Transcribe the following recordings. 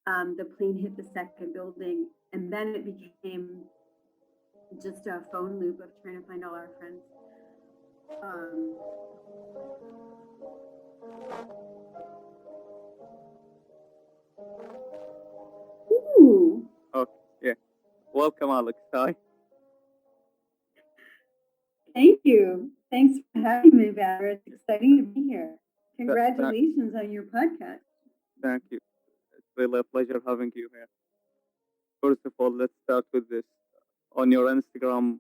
the plane hit the second building, and then it became just a phone loop of trying to find all our friends. Ooh. Okay, yeah. Welcome, Alex. Hi. Thank you. Thanks for having me, Valerie. It's exciting to be here. Th- Congratulations on your podcast. Thank you. It's really a pleasure having you here. First of all, let's start with this. On your Instagram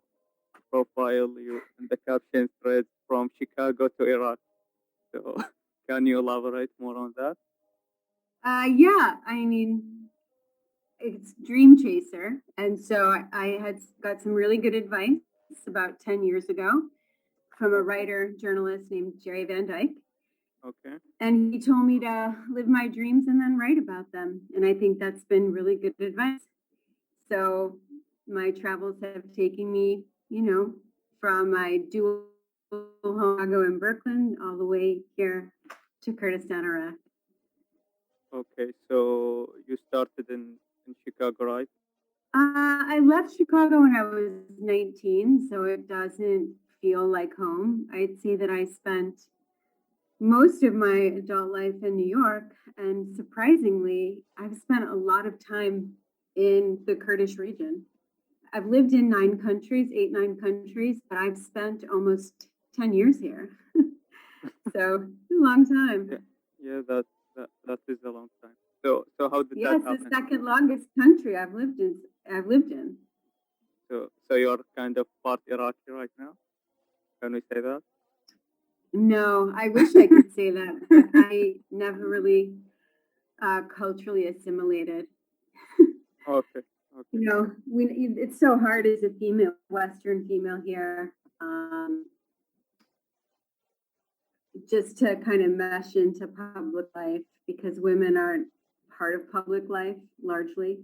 profile, you in the caption thread from Chicago to Iraq. So, can you elaborate more on that? Yeah, I mean, it's Dream Chaser. And so I had got some really good advice about 10 years ago from a writer, journalist named Jerry Van Dyke. Okay. And he told me to live my dreams and then write about them. And I think that's been really good advice. So my travels have taken me, from my dual home Chicago and Brooklyn all the way here to Kurdistan, Iraq. Okay, so you started in Chicago, right? I left Chicago when I was 19, so it doesn't feel like home. I'd say that I spent most of my adult life in New York, and surprisingly, I've spent a lot of time in the Kurdish region. I've lived in 9 countries, but I've spent almost 10 years here. So it's a long time. Yeah, that is a long time. So how did Yes, that the happen? second longest country I've lived in. So you're kind of part Iraqi right now? Can we say that? No, I wish I could say that, but I never really culturally assimilated. Okay. It's so hard as a female, Western female here, just to kind of mesh into public life, because women aren't part of public life largely.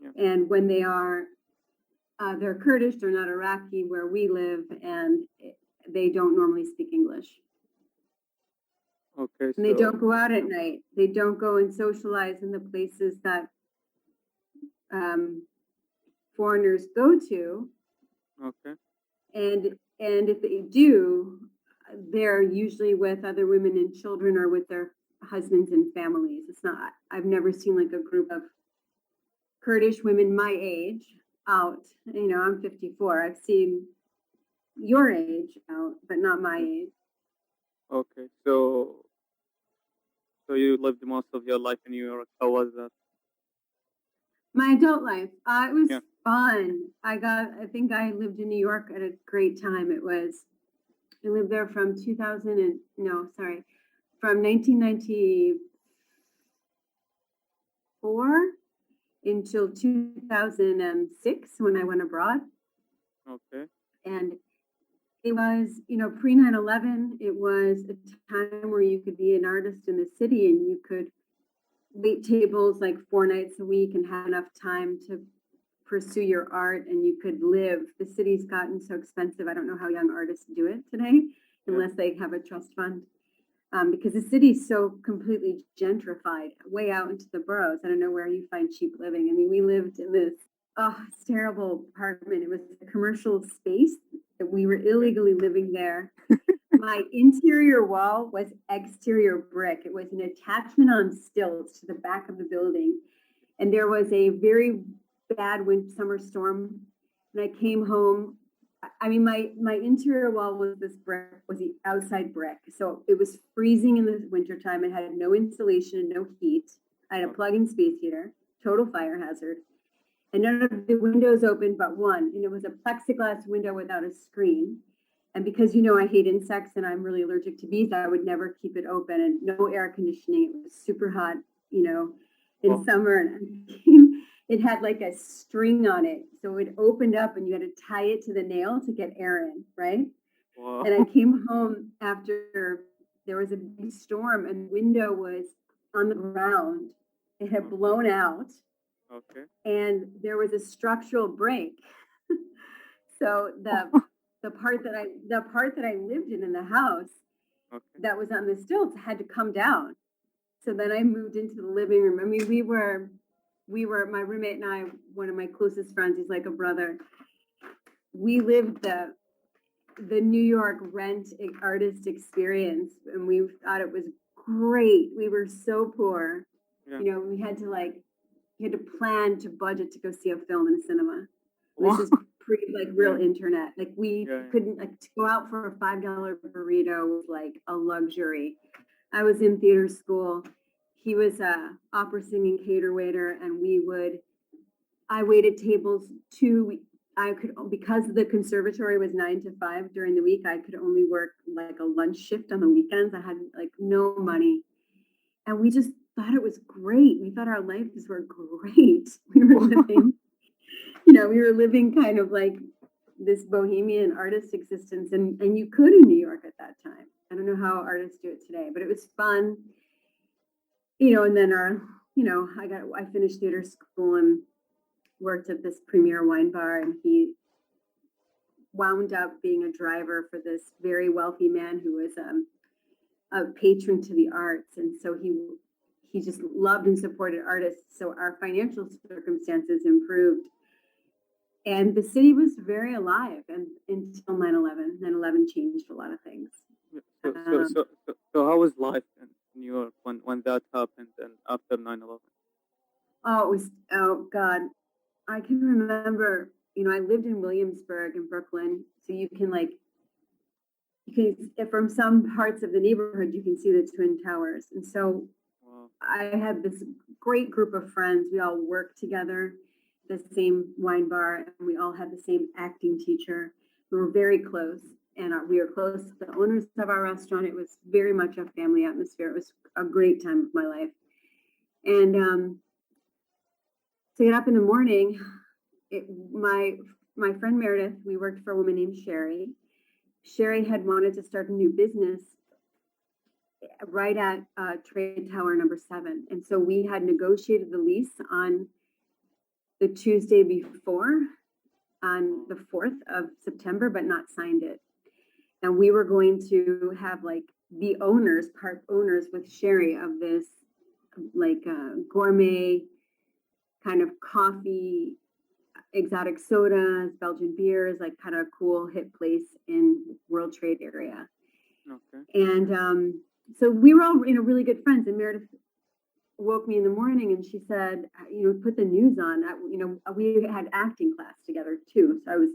Yeah. And when they are, they're Kurdish, they're not Iraqi where we live, and they don't normally speak English. Okay. And they don't go out at night. They don't go and socialize in the places that foreigners go to. Okay. And if they do, they're usually with other women and children or with their husbands and families. It's not, I've never seen like a group of Kurdish women my age out. I'm 54. I've seen your age out, but not my age. Okay. So you lived most of your life in New York. How was that? My adult life, it was fun. I think I lived in New York at a great time. I lived there from 1994 until 2006 when I went abroad. Okay. And it was, pre 9/11, it was a time where you could be an artist in the city and you could wait tables like 4 nights a week and have enough time to pursue your art, and you could live. The city's gotten so expensive. I don't know how young artists do it today unless they have a trust fund, because the city's so completely gentrified way out into the boroughs. I don't know where you find cheap living. I mean, we lived in this it's terrible apartment. It was a commercial space that we were illegally living there. My interior wall was exterior brick. It was an attachment on stilts to the back of the building. And there was a very bad summer storm. And I came home. I mean, my interior wall was the outside brick. So it was freezing in the wintertime. It had no insulation and no heat. I had a plug-in space heater, total fire hazard. And none of the windows open but one. And it was a plexiglass window without a screen. And because, I hate insects and I'm really allergic to bees, I would never keep it open, and no air conditioning. It was super hot, in summer. And it had like a string on it. So it opened up and you had to tie it to the nail to get air in, right? Wow. And I came home after there was a big storm and the window was on the ground. It had blown out. Okay. And there was a structural break. So the part that I lived in the house that was on the stilts had to come down. So then I moved into the living room. I mean, we were my roommate and I, one of my closest friends, he's like a brother. We lived the New York artist experience, and we thought it was great. We were so poor. Yeah. You know, we had to plan to budget to go see a film in a cinema. Wow. This is pre like real internet. Like we Yeah. couldn't like to go out for a $5 burrito was like a luxury. I was in theater school. He was a opera singing cater waiter, and I waited tables I could, because the conservatory was 9 to 5 during the week, I could only work like a lunch shift on the weekends. I had like no money. And we just thought it was great. We thought our lives were great. We were living, we were living kind of like this bohemian artist existence. And you could in New York at that time. I don't know how artists do it today, but it was fun. And then I finished theater school and worked at this premier wine bar, and he wound up being a driver for this very wealthy man who was a patron to the arts. And so he just loved and supported artists. So our financial circumstances improved. And the city was very alive and until 9/11. 9/11 changed a lot of things. So how was life in New York when that happened and after 9/11? Oh God. I can remember, I lived in Williamsburg in Brooklyn. So from some parts of the neighborhood, you can see the Twin Towers. And so Wow. I had this great group of friends. We all worked together, the same wine bar, and we all had the same acting teacher. We were very close, and we were close to the owners of our restaurant. It was very much a family atmosphere. It was a great time of my life. And to get up in the morning, my friend Meredith, we worked for a woman named Sherry. Sherry had wanted to start a new business right at Trade Tower number 7. And so we had negotiated the lease on the Tuesday before, on the 4th of September, but not signed it. And we were going to have like the part owners with Sherry of this like gourmet kind of coffee, exotic sodas, Belgian beers, like kind of cool hip place in World Trade area. Okay. And so we were all, really good friends. And Meredith woke me in the morning and she said, put the news on. We had acting class together too. So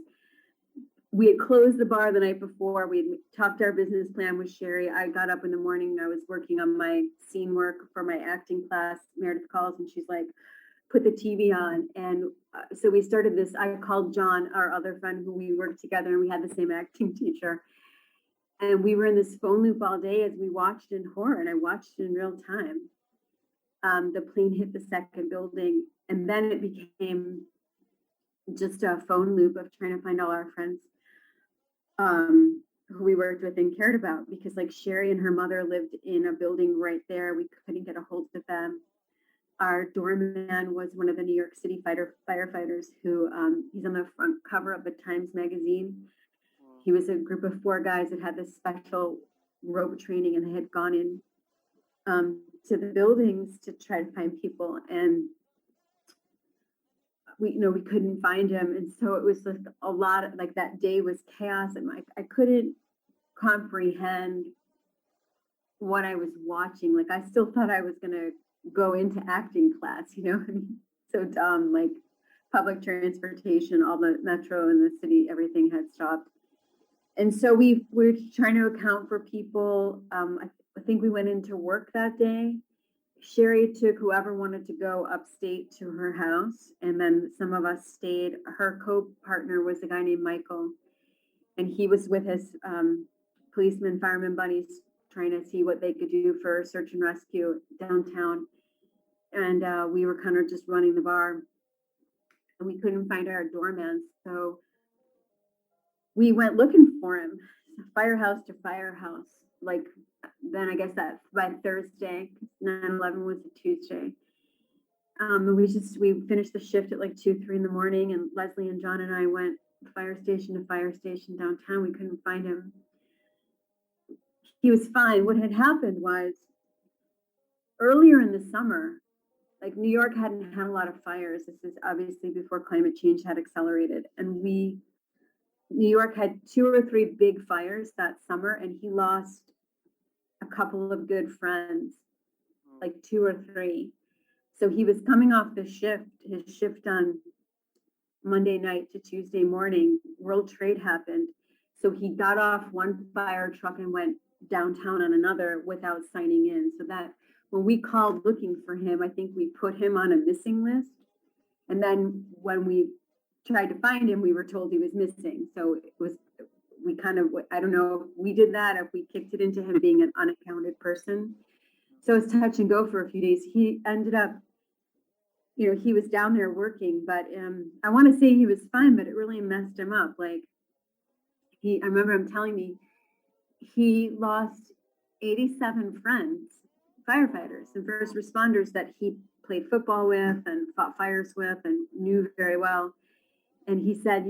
we had closed the bar the night before. We had talked our business plan with Sherry. I got up in the morning and I was working on my scene work for my acting class. Meredith calls and she's like, put the TV on. And so we started this. I called John, our other friend who we worked together, and we had the same acting teacher. And we were in this phone loop all day as we watched in horror, and I watched it in real time. The plane hit the second building, and then it became just a phone loop of trying to find all our friends who we worked with and cared about, because like Sherry and her mother lived in a building right there. We couldn't get a hold of them. Our doorman was one of the New York City firefighters who he's on the front cover of the Times Magazine. Wow. He was a group of 4 guys that had this special rope training, and they had gone in to the buildings to try to find people, and we couldn't find him. And so it was just a lot of, like, that day was chaos, and I couldn't comprehend what I was watching. Like, I still thought I was going to go into acting class, so dumb, like public transportation, all the metro in the city, everything had stopped. And so we're trying to account for people. I think we went into work that day. Sherry took whoever wanted to go upstate to her house, and then some of us stayed. Her co-partner was a guy named Michael, and he was with his policeman, fireman buddies, trying to see what they could do for search and rescue downtown. And we were kind of just running the bar, and we couldn't find our doorman. So we went looking for him, firehouse to firehouse. Like, then I guess that by Thursday, 9/11 was a Tuesday. And we finished the shift at like 2, 3 in the morning, and Leslie and John and I went fire station to fire station downtown. We couldn't find him. He was fine. What had happened was earlier in the summer, like New York hadn't had a lot of fires. This is obviously before climate change had accelerated. And New York had 2 or 3 big fires that summer, and he lost a couple of good friends, like 2 or 3. So he was coming off his shift on Monday night to Tuesday morning. World Trade happened. So he got off one fire truck and went downtown on another without signing in. So that when we called looking for him, I think we put him on a missing list. And then when we tried to find him, we were told he was missing. So it was, we kind of, I don't know if we did that, if we kicked it into him being an unaccounted person. So it's touch and go for a few days. He ended up, he was down there working, but I want to say he was fine, but it really messed him up. Like I remember him telling me he lost 87 friends, firefighters and first responders that he played football with and fought fires with and knew very well. And he said,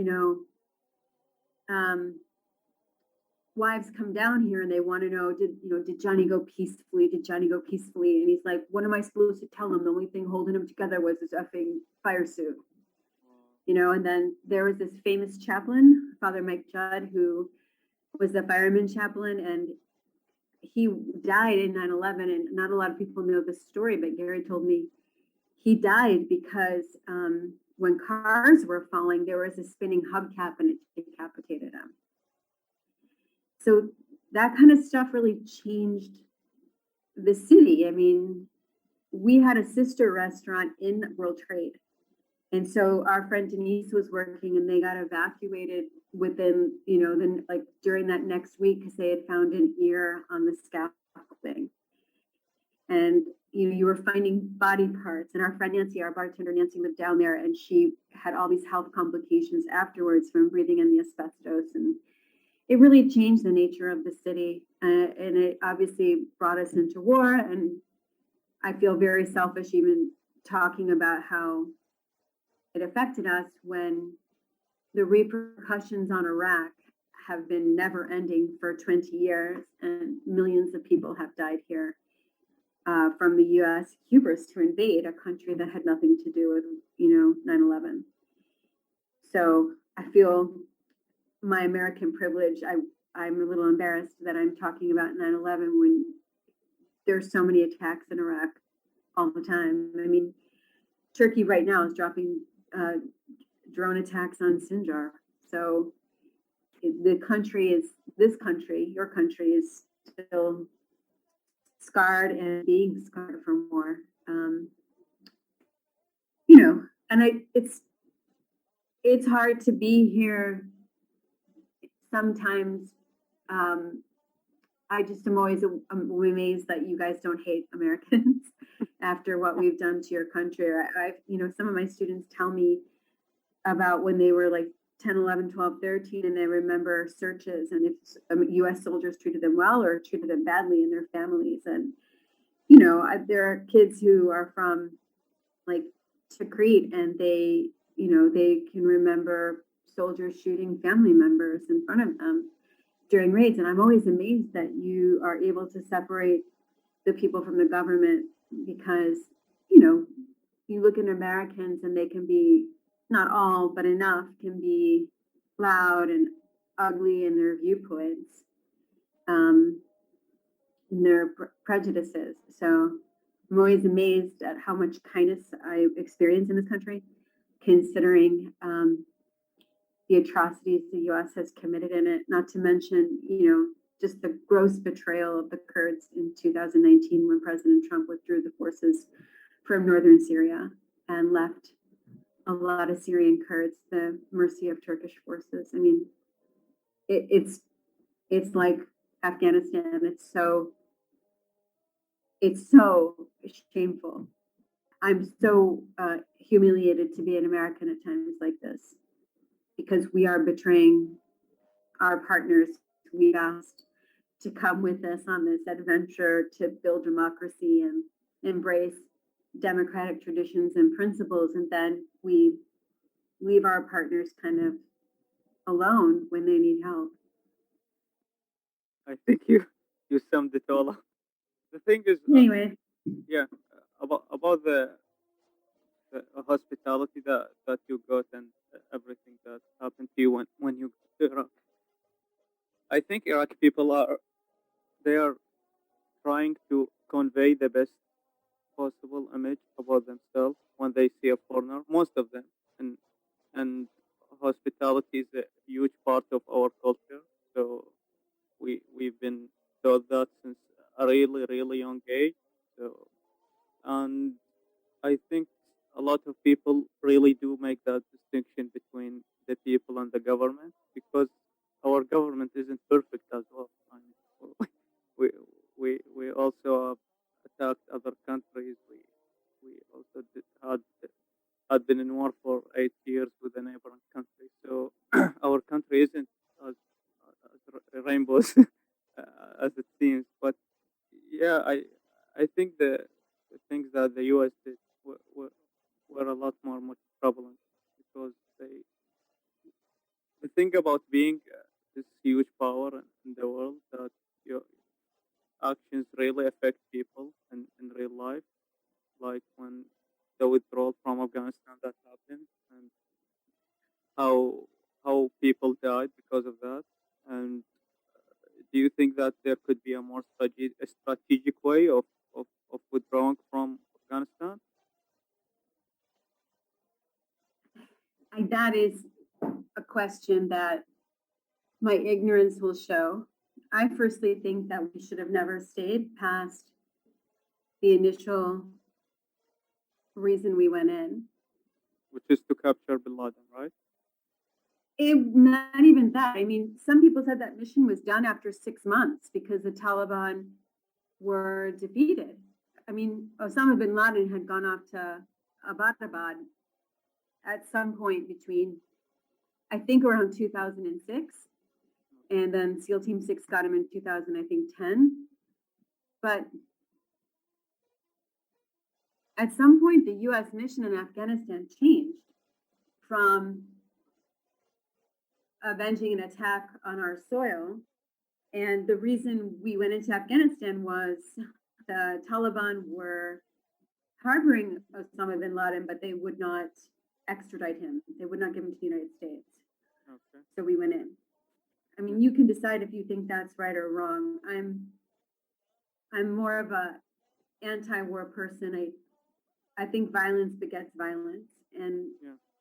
wives come down here and they want to know, did Johnny go peacefully? Did Johnny go peacefully? And he's like, what am I supposed to tell him? The only thing holding him together was his effing fire suit. And then there was this famous chaplain, Father Mike Judd, who was the Fireman Chaplain, and he died in 9/11. And not a lot of people know this story, but Gary told me he died because when cars were falling, there was a spinning hubcap and it decapitated him. So that kind of stuff really changed the city. I mean, we had a sister restaurant in World Trade. And so our friend Denise was working and they got evacuated within, then like during that next week because they had found an ear on the scaffolding. And you were finding body parts. And our friend Nancy, our bartender Nancy, lived down there and she had all these health complications afterwards from breathing in the asbestos. And it really changed the nature of the city. And it obviously brought us into war. And I feel very selfish even talking about how it affected us when the repercussions on Iraq have been never ending for 20 years and millions of people have died here from the U.S. hubris to invade a country that had nothing to do with, 9/11. So I feel my American privilege, I'm a little embarrassed that I'm talking about 9/11 when there's so many attacks in Iraq all the time. I mean, Turkey right now is dropping drone attacks on Sinjar. So your country is still scarred and being scarred from war. And it's hard to be here sometimes. I just am always amazed that you guys don't hate Americans after what we've done to your country. Some of my students tell me about when they were like 10, 11, 12, 13, and they remember searches and if U.S. soldiers treated them well or treated them badly in their families. And, there are kids who are from like Tikrit and they can remember soldiers shooting family members in front of them during raids. And I'm always amazed that you are able to separate the people from the government because, you look at Americans and they can be, not all, but enough, can be loud and ugly in their viewpoints, in their prejudices. So I'm always amazed at how much kindness I experience in this country, considering the atrocities the U.S. has committed in it, not to mention, just the gross betrayal of the Kurds in 2019 when President Trump withdrew the forces from northern Syria and left a lot of Syrian Kurds the mercy of Turkish forces. I mean, it's like Afghanistan. It's so shameful. I'm so humiliated to be an American at times like this because we are betraying our partners we've asked to come with us on this adventure to build democracy and embrace democratic traditions and principles, and then we leave our partners kind of alone when they need help. I think you summed it all up. The thing is, Anyway, yeah, about the the hospitality that you got and everything that happened to you when you got to Iraq. I think Iraqi people they are trying to convey the best possible image about themselves when they see a foreigner. Most of them, and hospitality is a huge part of our culture. So we've been taught that since a really young age. So and I think a lot of people really do make that distinction between the people and the government because our government isn't perfect as well. I mean, we we also attacked other countries. We also had been in war for 8 years with a neighboring country. So our country isn't as rainbows as it seems. But yeah, I think the things that the U.S. did were a lot more prevalent because they think about being this huge power in the world that your actions really affect people in real life, like when the withdrawal from Afghanistan that happened and how how people died because of that. And do you think that there could be a more strategic way of withdrawing from Afghanistan? That is a question that my ignorance will show. I firstly think that we should have never stayed past the initial reason we went in. Which is to capture Bin Laden, right? Not even that. I mean, some people said that mission was done after 6 months because the Taliban were defeated. I mean, Osama bin Laden had gone off to Abbottabad at some point between, I think, around 2006, and then SEAL Team 6 got him in 2000, I think, 10. But at some point, the U.S. mission in Afghanistan changed from avenging an attack on our soil. And the reason we went into Afghanistan was the Taliban were harboring Osama bin Laden, but they would not extradite him. They would not give him to the United States. Okay. So we went in. I mean, you can decide if you think that's right or wrong. I'm more of a anti-war person. I think violence begets violence, and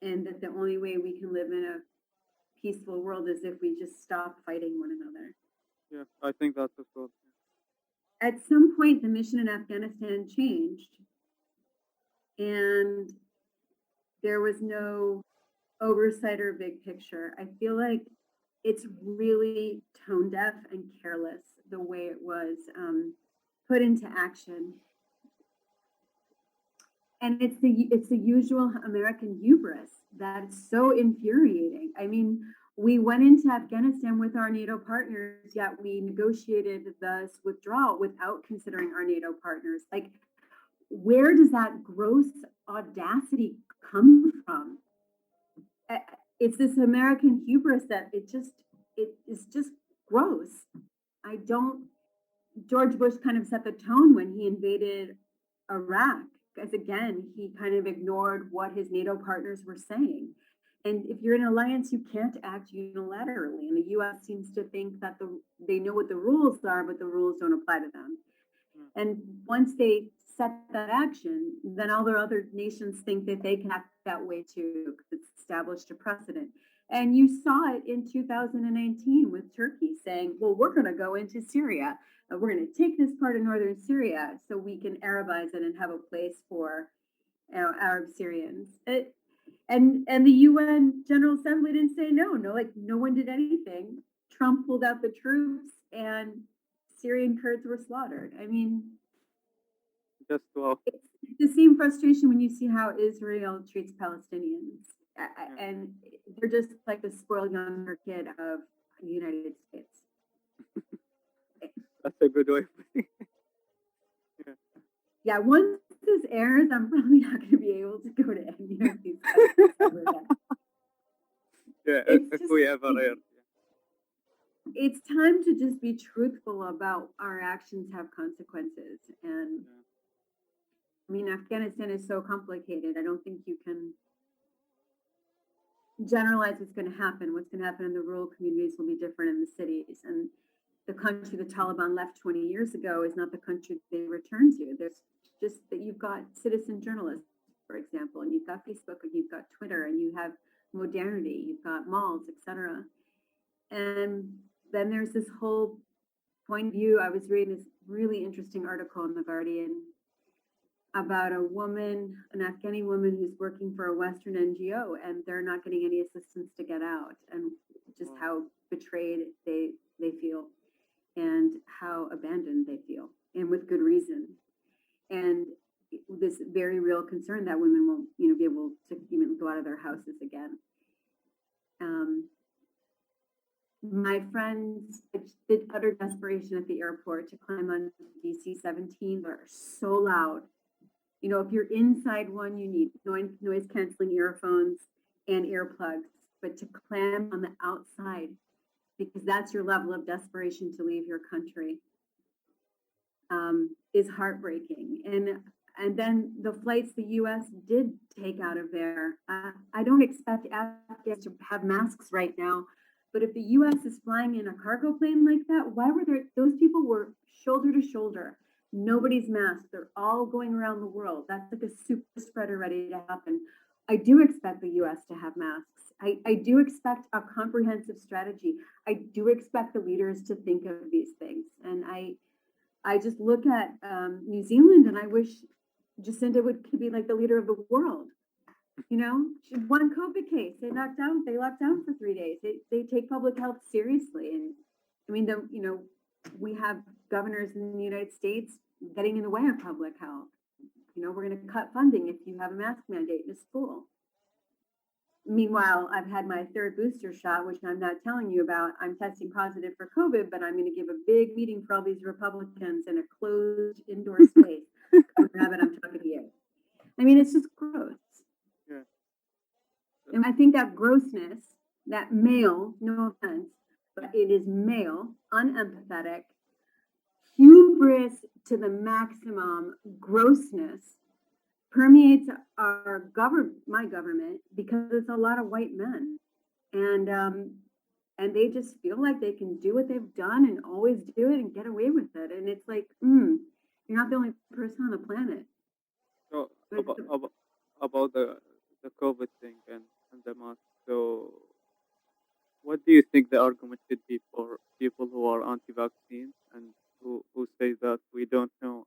that the only way we can live in a peaceful world is if we just stop fighting one another. Yeah, I think that's as well. At some point, the mission in Afghanistan changed, and there was no oversight or big picture. I feel like it's really tone deaf and careless the way it was put into action. And it's the usual American hubris that's so infuriating. I mean, we went into Afghanistan with our NATO partners, yet we negotiated this withdrawal without considering our NATO partners. Like, where does that gross audacity come from? It's this American hubris that it is just gross. George Bush kind of set the tone when he invaded Iraq, because again, he kind of ignored what his NATO partners were saying. And if you're in an alliance, you can't act unilaterally. And the US seems to think that they know what the rules are, but the rules don't apply to them. And once they set that action, then all the other nations think that they can act that way too, because it's established a precedent. And you saw it in 2019 with Turkey saying, well, we're going to go into Syria. We're going to take this part of northern Syria so we can Arabize it and have a place for Arab Syrians. And the UN General Assembly didn't say no, like no one did anything. Trump pulled out the troops and Syrian Kurds were slaughtered. I mean, just wow. It's the same frustration when you see how Israel treats Palestinians. And they're just like the spoiled younger kid of the United States. That's a good way of putting it. Yeah, once this airs, I'm probably not going to be able to go to any of these countries ever again. Yeah, if we ever air. It's time to just be truthful about our actions have consequences. And I mean, Afghanistan is so complicated. I don't think you can generalize what's going to happen. What's going to happen in the rural communities will be different in the cities. And the country the Taliban left 20 years ago is not the country they return to. There's just that you've got citizen journalists, for example, and you've got Facebook, and you've got Twitter, and you have modernity, you've got malls, etc. And then there's this whole point of view. I was reading this really interesting article in The Guardian about a woman, an Afghani woman who's working for a Western NGO, and they're not getting any assistance to get out, and just how betrayed they feel, and how abandoned they feel, and with good reason. And this very real concern that women won't, be able to even go out of their houses again. My friends did utter desperation at the airport to climb on DC-17. They're so loud. If you're inside one, you need noise canceling earphones and earplugs, but to climb on the outside, because that's your level of desperation to leave your country, is heartbreaking. And then the flights the U.S. did take out of there. I don't expect Afghans to have masks right now, but if the U.S. is flying in a cargo plane like that, why were there? Those people were shoulder to shoulder. Nobody's masked. They're all going around the world. That's like a super spreader ready to happen. I do expect the U.S. to have masks. I do expect a comprehensive strategy. I do expect the leaders to think of these things. And I just look at New Zealand, and I wish Jacinda could be like the leader of the world. She had one COVID case. They locked down for 3 days. They take public health seriously. And I mean, we have governors in the United States getting in the way of public health. We're going to cut funding if you have a mask mandate in a school. Meanwhile, I've had my third booster shot, which I'm not telling you about. I'm testing positive for COVID, but I'm going to give a big meeting for all these Republicans in a closed indoor space. Rabbit, I'm talking to you. I mean, it's just gross. Yeah. And I think that grossness, that male, no offense, but it is male, unempathetic, hubris to the maximum grossness permeates my government, because it's a lot of white men, and they just feel like they can do what they've done and always do it and get away with it. And it's like, you're not the only person on the planet. So about the COVID thing and the mask. So what do you think the argument should be for people who are anti-vaccine and who say that we don't know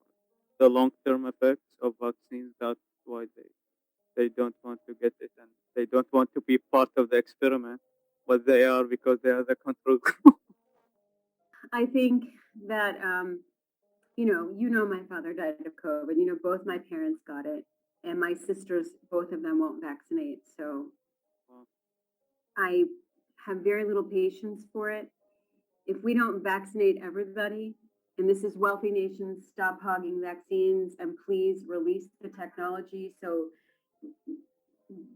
the long-term effects of vaccines? That's why they don't want to get it, and they don't want to be part of the experiment, but they are because they are the control group. I think that, my father died of COVID. Both my parents got it, and my sisters, both of them won't vaccinate. So Wow. I have very little patience for it. If we don't vaccinate everybody, and this is wealthy nations, stop hogging vaccines, and please release the technology so the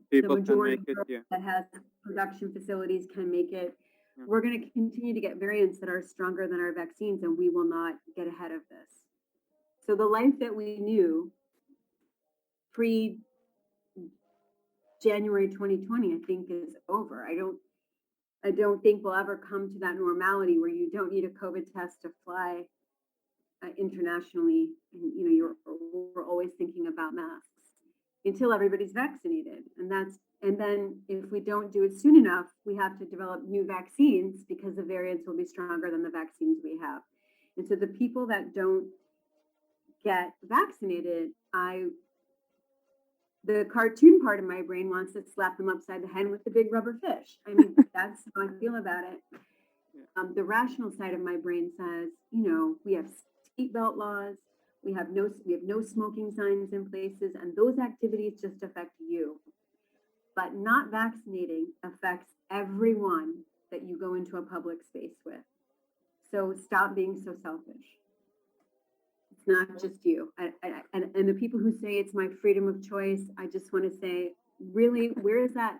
People can majority make it, of yeah. that has production facilities can make it. Yeah. We're going to continue to get variants that are stronger than our vaccines, and we will not get ahead of this. So the life that we knew pre January 2020, I think, is over. I don't think we'll ever come to that normality where you don't need a COVID test to fly internationally. And, we're always thinking about masks until everybody's vaccinated. And then if we don't do it soon enough, we have to develop new vaccines, because the variants will be stronger than the vaccines we have. And so the people that don't get vaccinated, the cartoon part of my brain wants to slap them upside the head with the big rubber fish. I mean, that's how I feel about it. Yeah. The rational side of my brain says, we have seatbelt laws, we have no smoking signs in places, and those activities just affect you. But not vaccinating affects everyone that you go into a public space with. So stop being so selfish. It's not just you. And the people who say it's my freedom of choice, I just want to say, really, where's that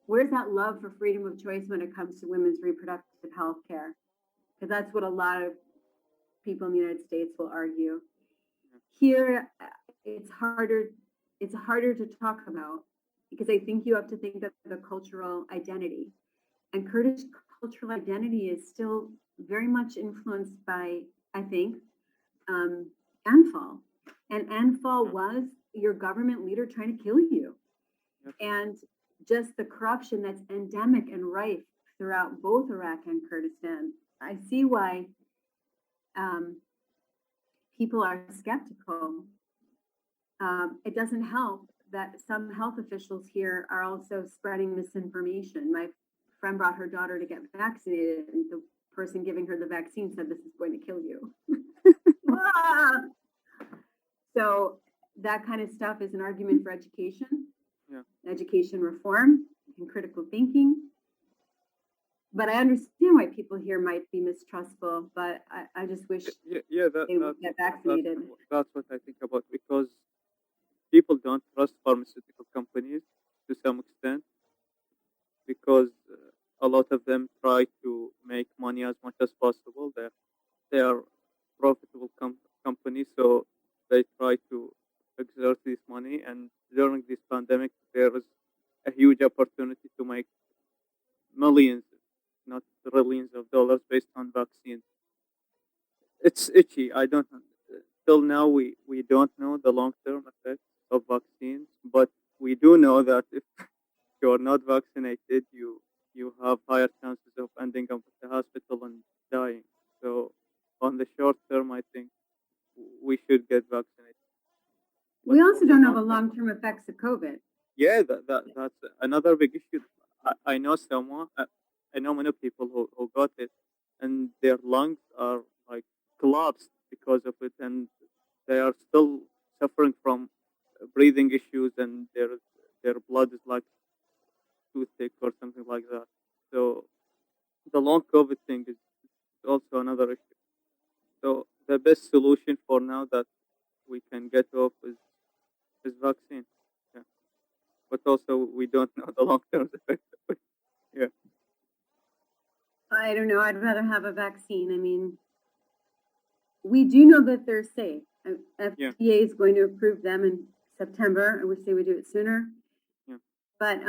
love for freedom of choice when it comes to women's reproductive health care? Because that's what a lot of people in the United States will argue. Here, it's harder to talk about because I think you have to think of the cultural identity. And Kurdish cultural identity is still very much influenced by, I think, Anfal. And Anfal was your government leader trying to kill you. And just the corruption that's endemic and rife throughout both Iraq and Kurdistan. I see why people are skeptical. It doesn't help that some health officials here are also spreading misinformation. My friend brought her daughter to get vaccinated, and the person giving her the vaccine said, "This is going to kill you." Ah! So that kind of stuff is an argument for education, education reform, and critical thinking. But I understand why people here might be mistrustful, but I just wish they would get vaccinated. That's what I think about, because people don't trust pharmaceutical companies to some extent, because a lot of them try to make money as much as possible. They are profitable companies, so they try to exert this money. And during this pandemic, there is a huge opportunity to make millions, not trillions of dollars based on vaccines. It's itchy. I don't till now we don't know the long term effects of vaccines, but we do know that if you are not vaccinated, you have higher chances of ending up at the hospital and dying. So on the short term, I think we should get vaccinated. We also don't know the long term effects of COVID. Yeah, that's another big issue. I know someone, I know many people who got it, and their lungs are like collapsed because of it, and they are still suffering from breathing issues, and their blood is like too thick or something like that. So the long COVID thing is also another issue. So the best solution for now that we can get off is vaccine. Yeah, but also we don't know the long term effects of it. Yeah. I don't know. I'd rather have a vaccine. I mean, we do know that they're safe. FDA is going to approve them in September. I wish they would do it sooner. Yeah. But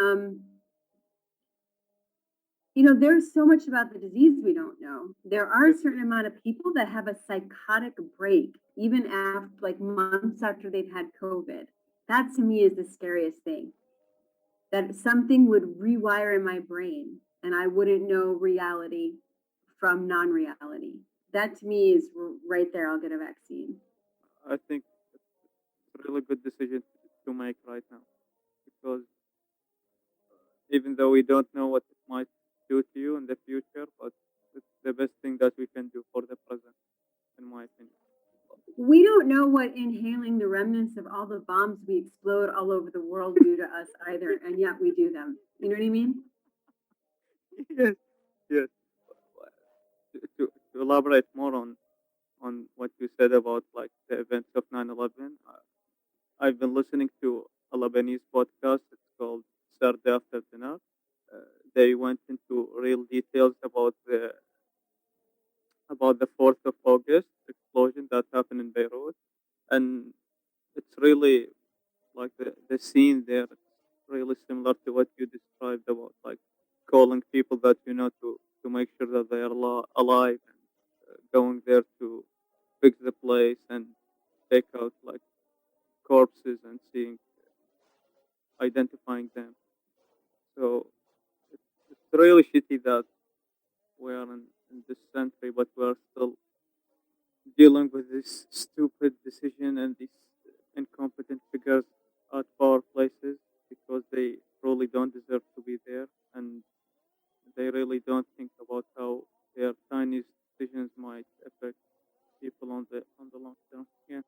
there's so much about the disease we don't know. There are a certain amount of people that have a psychotic break, even after like months after they've had COVID. That to me is the scariest thing. That something would rewire in my brain and I wouldn't know reality from non-reality. That to me is right there. I'll get a vaccine. I think it's a really good decision to make right now, because even though we don't know what it might do to you in the future, but it's the best thing that we can do for the present, in my opinion. We don't know what inhaling the remnants of all the bombs we explode all over the world do to us either, and yet we do them. You know what I mean? Yes, yes. To elaborate more on what you said about like the events of 9/11, I've been listening to a Lebanese podcast. It's called Saturday After Dinner. They went into real details about the 4th of August explosion that happened in Beirut, and it's really like the scene there. It's really similar to what you described about like calling people that you know to make sure that they are alive, and going there to fix the place and take out like corpses and identifying them. So it's really shitty that we are in this century, but we are still dealing with this stupid decision and these incompetent figures at power places, because they really don't deserve to be there, and they really don't think about how their tiny decisions might affect people on the long term. Yeah.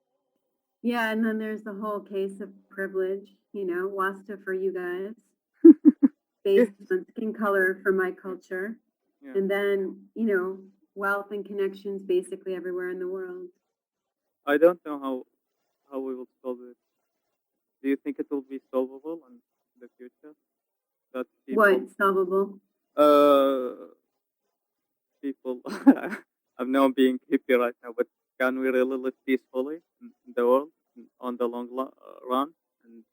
Yeah, and then there's the whole case of privilege, WASTA for you guys, based on skin color for my culture. Yeah. And then, wealth and connections basically everywhere in the world. I don't know how we will solve it. Do you think it will be solvable in the future? That people, what solvable? People. I'm now being hippie right now, but can we really live peacefully in the world? on the run. And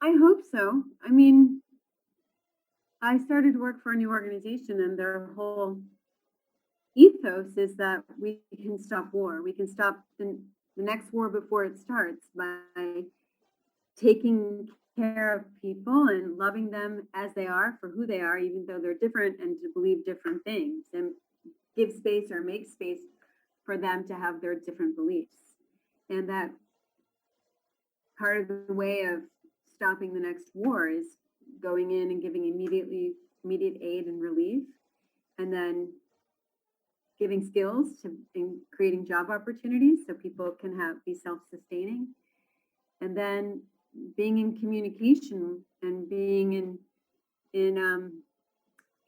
I hope so. I mean, I started work for a new organization, and their whole ethos is that we can stop war. We can stop the next war before it starts by taking care of people and loving them as they are for who they are, even though they're different, and to believe different things and give space or make space for them to have their different beliefs. And that part of the way of stopping the next war is going in and giving immediate aid and relief, and then giving skills to in creating job opportunities so people can be self-sustaining, and then being in communication and being in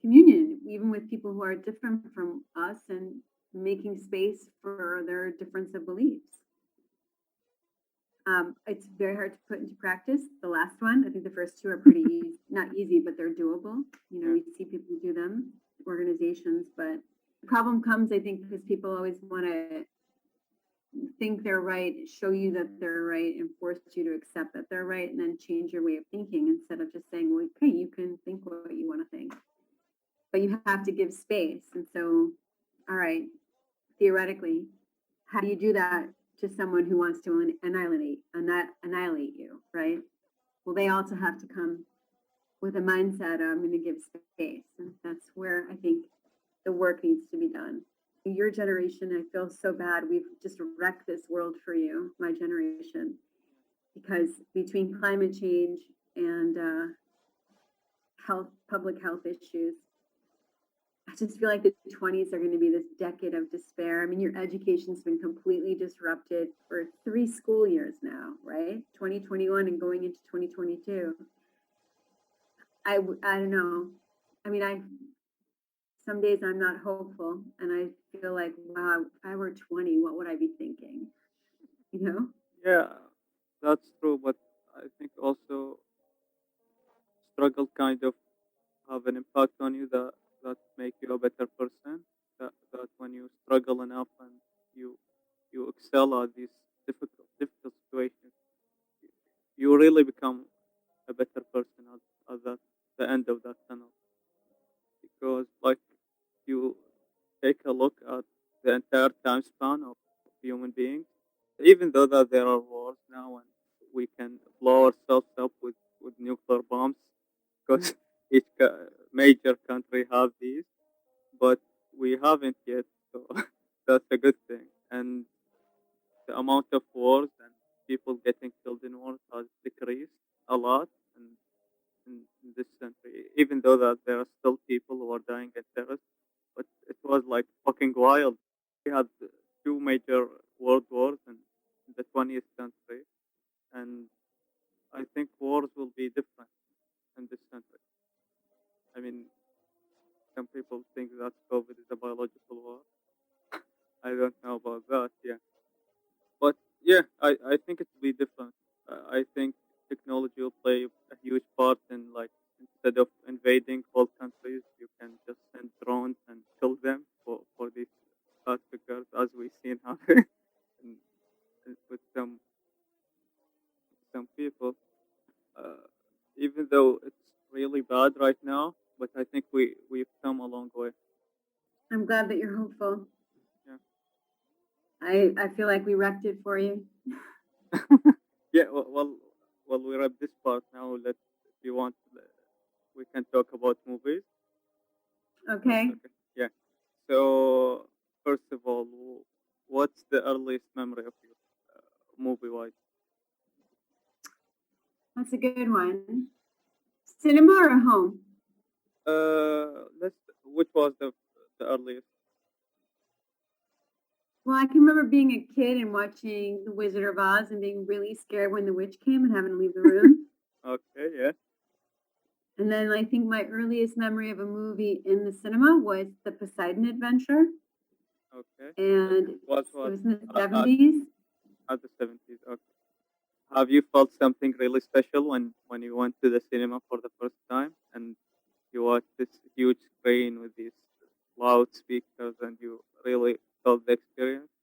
communion even with people who are different from us, and making space for their difference of beliefs. It's very hard to put into practice. The last one, I think the first two are pretty easy, not easy, but they're doable. You know, yeah, we see people do them, organizations, but the problem comes, I think, because people always want to think they're right, show you that they're right, and force you to accept that they're right, and then change your way of thinking instead of just saying, well, okay, you can think what you want to think, but you have to give space. And so, all right, theoretically, how do you do that to someone who wants to annihilate you, right? Well, they also have to come with a mindset of, I'm going to give space. And that's where I think the work needs to be done. Your generation, I feel so bad. We've just wrecked this world for you, my generation, because between climate change and public health issues, I just feel like the 20s are going to be this decade of despair. I mean, your education's been completely disrupted for 3 school years now, right? 2021 and going into 2022. I don't know. I mean, some days I'm not hopeful, and I feel like, wow, if I were 20, what would I be thinking? You know? yeah, that's true. But I think also struggle kind of have an impact on you that make you a better person. That when you struggle enough and you you excel at these difficult situations, you really become a better person at that the end of that tunnel. Because like you take a look at the entire time span of human beings, even though that there are wars now and we can blow ourselves up with nuclear bombs because major country have these, but we haven't yet. So that's a good thing. And the amount of wars and people getting killed in wars has decreased a lot in this century. Even though that there are still people who are dying in terrorists, but it was like fucking wild. We had two major world wars in the 20th century, and I think wars will be different in this century. I mean, some people think that COVID is a biological war. I don't know about that. Yeah, but yeah, I think it will be different. I think technology will play a huge part in like instead of invading whole countries, you can just send drones and kill them for these bad figures as we seen happen and, with some people. Uh, Even though it's really bad right now, but I think we've come a long way. I'm glad that you're hopeful. Yeah. I feel like we wrecked it for you. Yeah. Well, we wrap this part now. If you want, we can talk about movies. That's Okay. okay. Yeah. So first of all, what's the earliest memory of you, movie wise? That's a good one. Cinema or home? Let's. Which was the earliest? Well, I can remember being a kid and watching The Wizard of Oz and being really scared when the witch came and having to leave the room. Okay. Yeah. And then I think my earliest memory of a movie in the cinema was The Poseidon Adventure, Okay. and What it was was in the at 70s. the 70s? Okay. Have you felt something really special when you went to the cinema for the first time and you watched this huge screen with these loudspeakers and you really felt the experience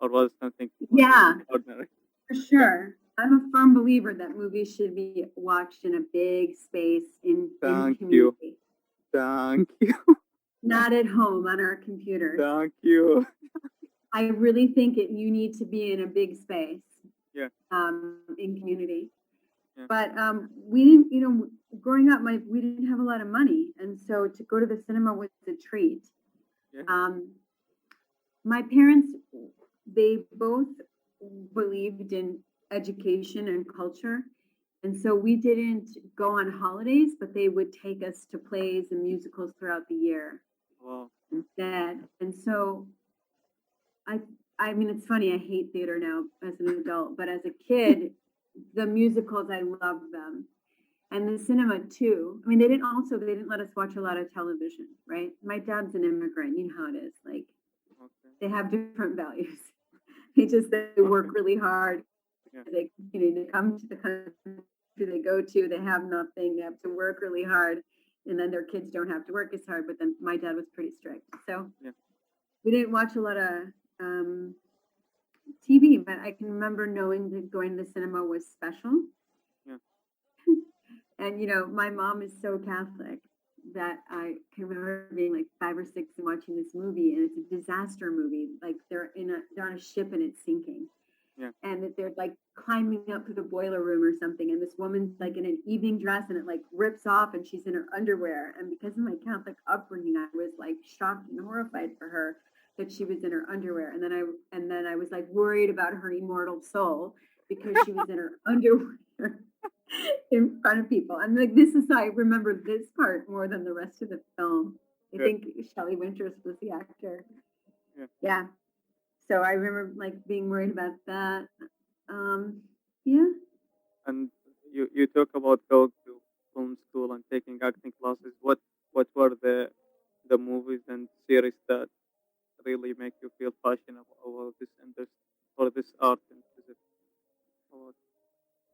or was it something Yeah, ordinary? for Yeah. sure. I'm a firm believer that movies should be watched in a big space in Thank you. community, Thank you. not at home on our computers. Thank you. I really think you need to be in a big space Yeah. in community. Yeah. But we didn't, growing up, we didn't have a lot of money, and so to go to the cinema was a treat. Yeah. My parents, they both believed in education and culture. And so we didn't go on holidays, but they would take us to plays and musicals throughout the year Wow. instead. And so I I mean it's funny, I hate theater now as an adult, but as a kid, the musicals I loved them. And the cinema too. I mean, they didn't let us watch a lot of television, right? My dad's an immigrant, you know how it is. Like Okay. they have different values. They work Okay. really hard. Yeah. They come to the country they go to, they have nothing, they have to work really hard, and then their kids don't have to work as hard. But then my dad was pretty strict, so Yeah. we didn't watch a lot of TV. But I can remember knowing that going to the cinema was special. Yeah. And my mom is so Catholic that I can remember being like 5 or 6 and watching this movie, and it's a disaster movie. Like they're on a ship and it's sinking, Yeah. and that they're like climbing up to the boiler room or something, and this woman's like in an evening dress and it like rips off and she's in her underwear. And because of my Catholic upbringing, I was like shocked and horrified for her that she was in her underwear. And then I was like worried about her immortal soul because she was in her underwear in front of people. I'm like, I remember this part more than the rest of the film. I Yeah. think Shelley Winters was the actor. Yeah. Yeah. So I remember like being worried about that. Yeah. And you talk about going to film school and taking acting classes. What were the movies and series that really make you feel passionate about this industry or this art and physics? Or-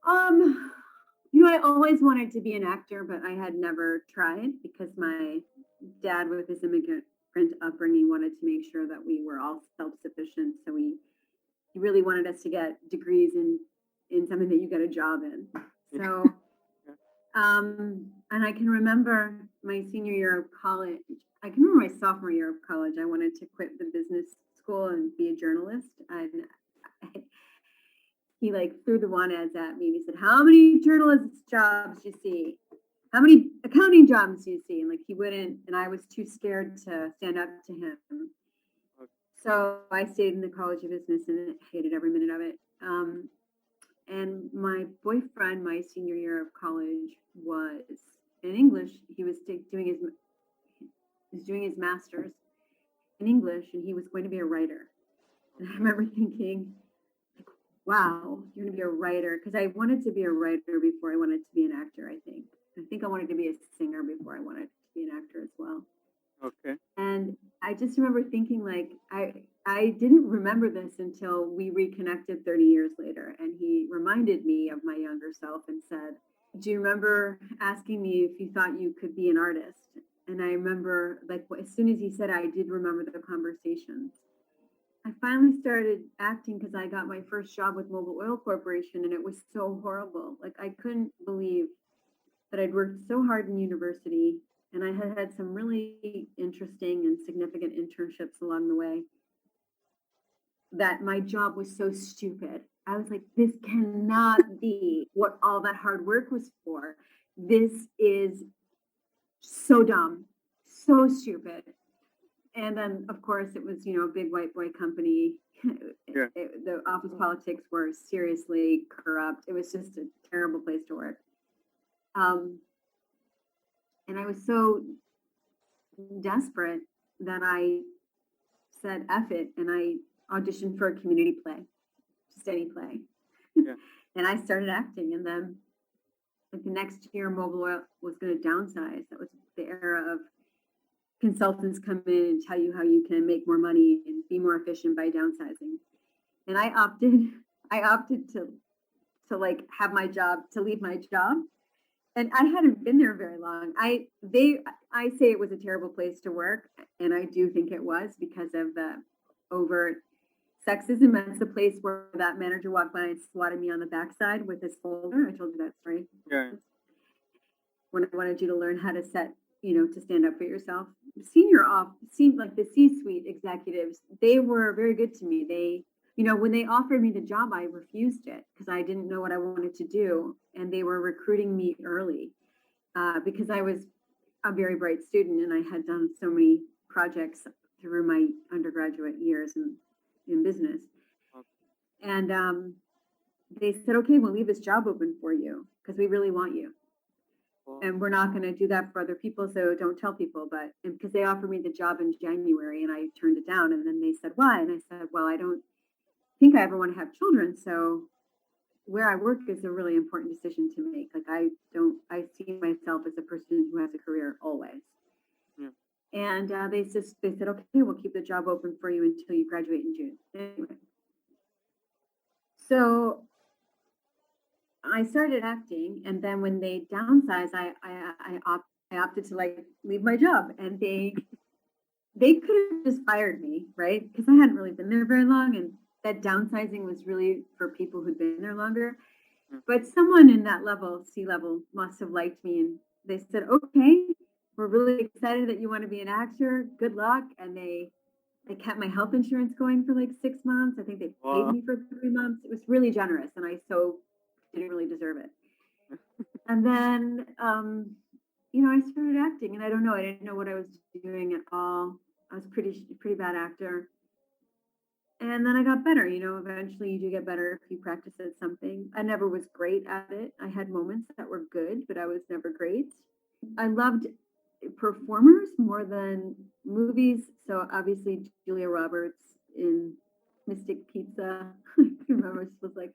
Um, I always wanted to be an actor, but I had never tried because my dad, with his immigrant upbringing, wanted to make sure that we were all self-sufficient. So he really wanted us to get degrees in something that you get a job in. So, Yeah. and I can remember my senior year of college. I can remember my sophomore year of college. I wanted to quit the business school and be a journalist. And he like threw the want ads at me. And he said, "How many journalist jobs do you see? How many accounting jobs do you see?" And like he wouldn't, and I was too scared to stand up to him. Okay. So I stayed in the College of Business and hated every minute of it. And my boyfriend, my senior year of college, was in English. He was doing his master's in English, and he was going to be a writer. And I remember thinking, like, wow, you're going to be a writer. Because I wanted to be a writer before I wanted to be an actor, I think. I think I wanted to be a singer before I wanted to be an actor as well. Okay. And I just remember thinking, like, I didn't remember this until we reconnected 30 years later. And he reminded me of my younger self and said, "Do you remember asking me if you thought you could be an artist?" And I remember, like, as soon as he said, I did remember the conversations. I finally started acting because I got my first job with Mobil Oil Corporation, and it was so horrible. Like, I couldn't believe that I'd worked so hard in university, and I had had some really interesting and significant internships along the way, that my job was so stupid. I was like, this cannot be what all that hard work was for. This is so dumb, so stupid. And then, of course, it was, a big white boy company. Yeah. The office politics were seriously corrupt. It was just a terrible place to work. And I was so desperate that I said, F it, and I auditioned for a community play, just any play. Yeah. And I started acting. And then like the next year, Mobil Oil was going to downsize. That was the era of consultants come in and tell you how you can make more money and be more efficient by downsizing. And I opted to like have my job, to leave my job. And I hadn't been there very long. I say it was a terrible place to work, and I do think it was because of the overt sexism. That's the place where that manager walked by and swatted me on the backside with his folder. I told you that story. Yeah. When I wanted you to learn how to to stand up for yourself. Like the C-suite executives, they were very good to me. When they offered me the job, I refused it because I didn't know what I wanted to do. And they were recruiting me early because I was a very bright student and I had done so many projects through my undergraduate years in business. Okay. And they said, okay, we'll leave this job open for you because we really want you. Wow. And we're not going to do that for other people, so don't tell people. But because they offered me the job in January and I turned it down, and then they said, why? And I said, well, I don't think I ever want to have children. So where I work is a really important decision to make. Like I see myself as a person who has a career always. Yeah. And they said, okay, we'll keep the job open for you until you graduate in June. Anyway, so I started acting, and then when they downsized, I opted to like leave my job, and they could have just fired me, right? Because I hadn't really been there very long, and that downsizing was really for people who'd been there longer. But someone in that level, C-level, must have liked me, and they said, okay, we're really excited that you want to be an actor. Good luck. And they kept my health insurance going for like 6 months. I think they paid me for 3 months. It was really generous, and I didn't really deserve it. And then, I started acting, and I don't know, I didn't know what I was doing at all. I was pretty bad actor. And then I got better, eventually you do get better if you practice at something. I never was great at it. I had moments that were good, but I was never great. I loved performers more than movies. So obviously Julia Roberts in Mystic Pizza. I remember she was like,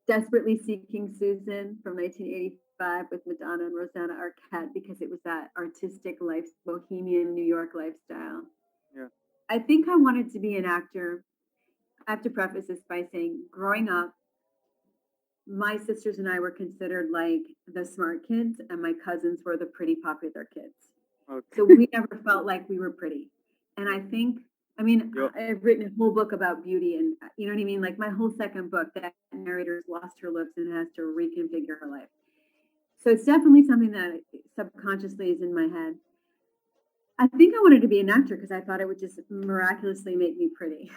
Desperately Seeking Susan from 1985 with Madonna and Rosanna Arquette, because it was that artistic life, bohemian New York lifestyle. Yeah. I think I wanted to be an actor. I have to preface this by saying, growing up, my sisters and I were considered like the smart kids, and my cousins were the pretty popular kids. Okay. So we never felt like we were pretty. And I think, Yeah. I've written a whole book about beauty, and you know what I mean? Like my whole second book, that narrator's lost her looks and has to reconfigure her life. So it's definitely something that subconsciously is in my head. I think I wanted to be an actor because I thought it would just miraculously make me pretty.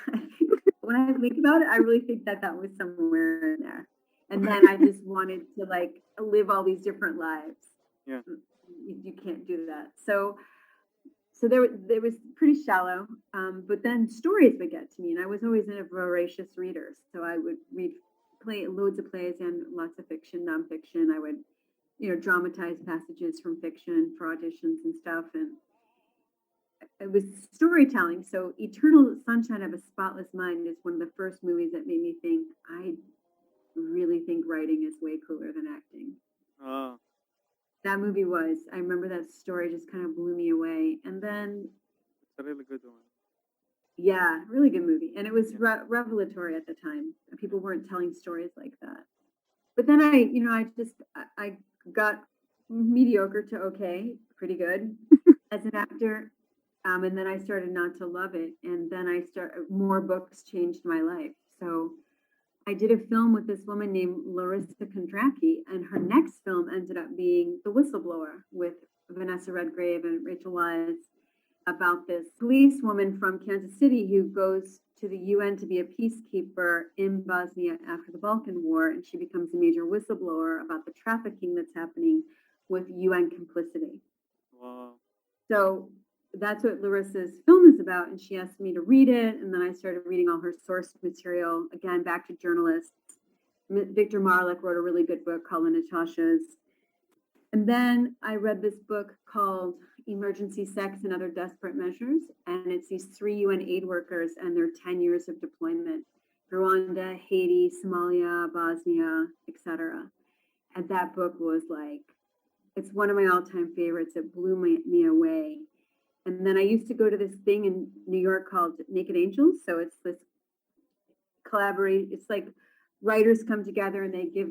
When I think about it, I really think that was somewhere in there. And then I just wanted to like live all these different lives. Yeah. You can't do that. So there was pretty shallow, but then stories would get to me, and I was always a voracious reader. So I would read loads of plays and lots of fiction, nonfiction. I would, dramatize passages from fiction for auditions and stuff, and it was storytelling. So Eternal Sunshine of a Spotless Mind is one of the first movies that made me think, I really think writing is way cooler than acting. That movie I remember that story just kind of blew me away. And then It's a really good one. Yeah, really good movie. And it was revelatory at the time. People weren't telling stories like that. But then I got mediocre to okay, pretty good as an actor. And then I started not to love it. And then more books changed my life. So I did a film with this woman named Larissa Kondracki, and her next film ended up being The Whistleblower with Vanessa Redgrave and Rachel Weisz, about this policewoman from Kansas City who goes to the UN to be a peacekeeper in Bosnia after the Balkan War, and she becomes a major whistleblower about the trafficking that's happening with UN complicity. Wow. So that's what Larissa's film is about, and she asked me to read it, and then I started reading all her source material, again, back to journalists. Victor Marlik wrote a really good book called The Natashas. And then I read this book called Emergency Sex and Other Desperate Measures, and it's these 3 UN aid workers and their 10 years of deployment: Rwanda, Haiti, Somalia, Bosnia, etc. And that book was like, it's one of my all-time favorites. It blew me away. And then I used to go to this thing in New York called Naked Angels. So it's this it's like writers come together and they give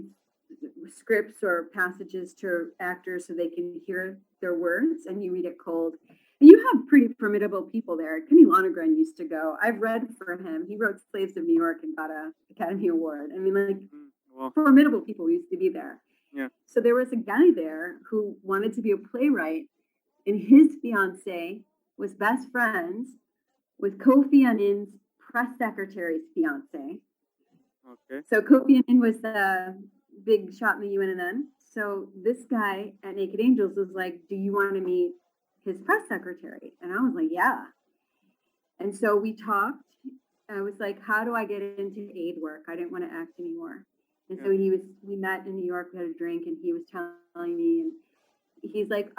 scripts or passages to actors so they can hear their words, and you read it cold. You have pretty formidable people there. Kenny Lonergan used to go. I've read for him. He wrote Slaves of New York and got a Academy Award. I mean, like Wow. formidable people used to be there. Yeah. So there was a guy there who wanted to be a playwright, and his fiance was best friends with Kofi Annan's press secretary's fiance. Okay. So Kofi Annan was the big shot in the UNN. So this guy at Naked Angels was like, "Do you want to meet his press secretary?" And I was like, "Yeah." And so we talked. I was like, "How do I get into aid work? I didn't want to act anymore." And so we met in New York, we had a drink, and he was telling me, and he's like,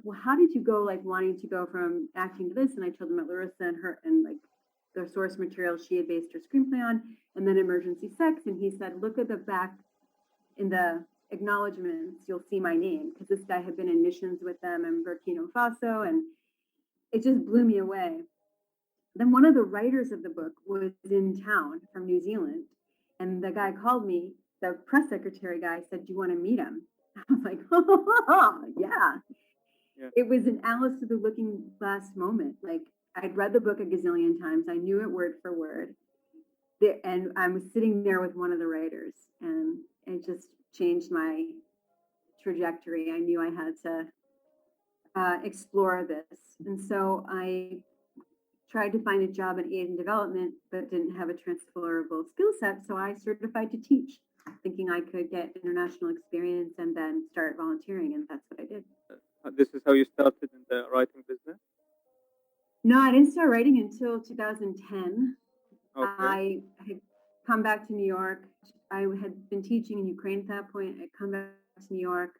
"Well, how did you go, like, wanting to go from acting to this?" And I told him about Larissa and her, and like the source material she had based her screenplay on, and then Emergency Sex. And he said, "Look at the back in the acknowledgments, you'll see my name," because this guy had been in missions with them in Burkina Faso, and it just blew me away. Then one of the writers of the book was in town from New Zealand, and the guy called me, the press secretary guy said, "Do you want to meet him?" I was like, "Oh, yeah." It was an Alice through the Looking Glass moment. Like, I'd read the book a gazillion times. I knew it word for word. And I was sitting there with one of the writers, and it just changed my trajectory. I knew I had to explore this. And so I tried to find a job in aid and development, but didn't have a transferable skill set. So I certified to teach, thinking I could get international experience and then start volunteering. And that's what I did. This is how you started in the writing business? No, I didn't start writing until 2010. Okay. I had come back to New York. I had been teaching in Ukraine at that point. I'd come back to New York,